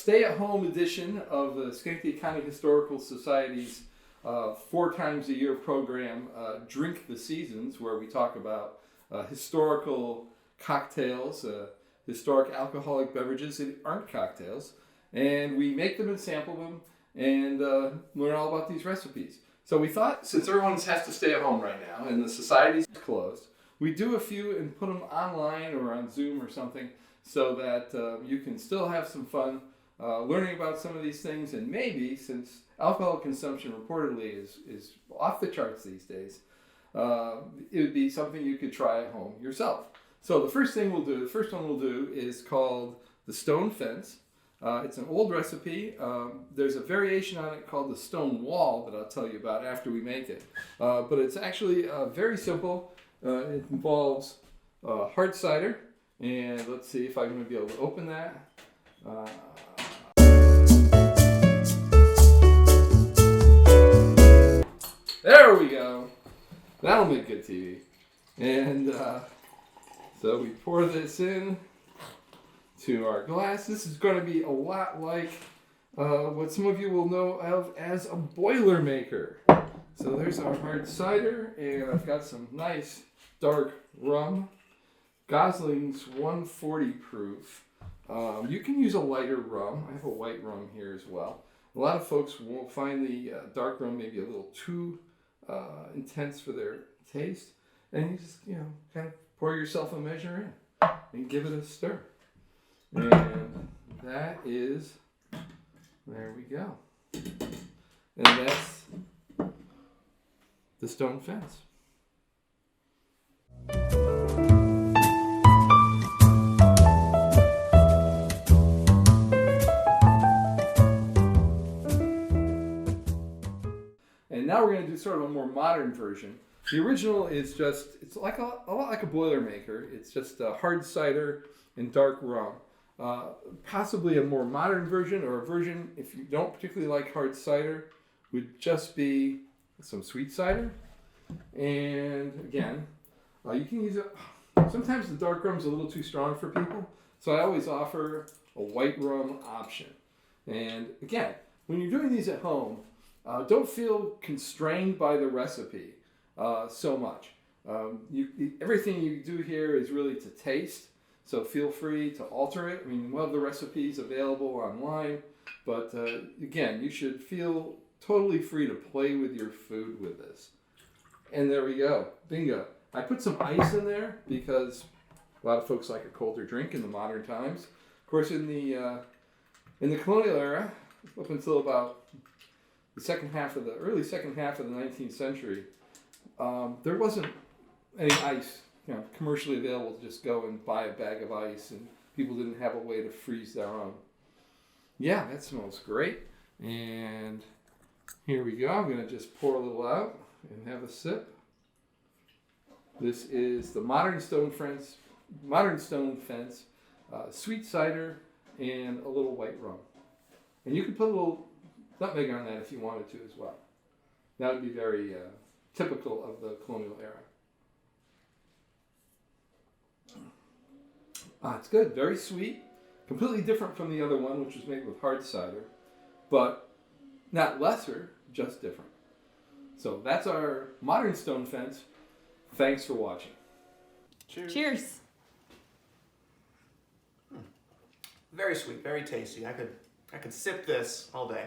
stay-at-home edition of the Schenectady County Historical Society's 4 times a year program, Drink the Seasons, where we talk about historical cocktails, historic alcoholic beverages that aren't cocktails, and we make them and sample them and learn all about these recipes. So we thought, since everyone has to stay at home right now and the society's closed, we'd do a few and put them online or on Zoom or something so that you can still have some fun learning about some of these things, and maybe, since alcohol consumption reportedly is off the charts these days, it would be something you could try at home yourself. So the first one we'll do is called the Stone Fence. It's an old recipe. There's a variation on it called the Stone Wall that I'll tell you about after we make it. But it's actually very simple. It involves hard cider, and let's see if I'm going to be able to open that. There we go. That'll make good TV. And so we pour this in to our glass. This is going to be a lot like what some of you will know of as a Boilermaker. So there's our hard cider, and I've got some nice dark rum. Gosling's 140 proof. You can use a lighter rum. I have a white rum here as well. A lot of folks won't find the dark rum maybe a little too intense for their taste, and you just kind of pour yourself a measure in and give it a stir. And that is, there we go. And that's the Stone Fence. And now we're going to do sort of a more modern version. The original is just, it's like a lot like a Boilermaker. It's just hard cider and dark rum. Possibly a more modern version, or a version, if you don't particularly like hard cider, would just be some sweet cider. And again, you can use it. Sometimes the dark rum's a little too strong for people, so I always offer a white rum option. And again, when you're doing these at home, don't feel constrained by the recipe so much. Everything you do here is really to taste, so feel free to alter it. I mean, we'll have the recipes available online, but again, you should feel totally free to play with your food with this. And there we go, bingo. I put some ice in there because a lot of folks like a colder drink in the modern times. Of course, in the colonial era, up until about the early second half of the 19th century, there wasn't any ice, commercially available to just go and buy a bag of ice, and people didn't have a way to freeze their own. Yeah, that smells great. And here we go. I'm going to just pour a little out and have a sip. This is the Modern Stone Fence, sweet cider and a little white rum. And you can put a little nutmeg on that if you wanted to as well. That would be very typical of the colonial era. It's good, very sweet, completely different from the other one, which was made with hard cider, but not lesser, just different. So that's our Modern Stone Fence. Thanks for watching. Cheers. Cheers. Very sweet, very tasty. I could sip this all day.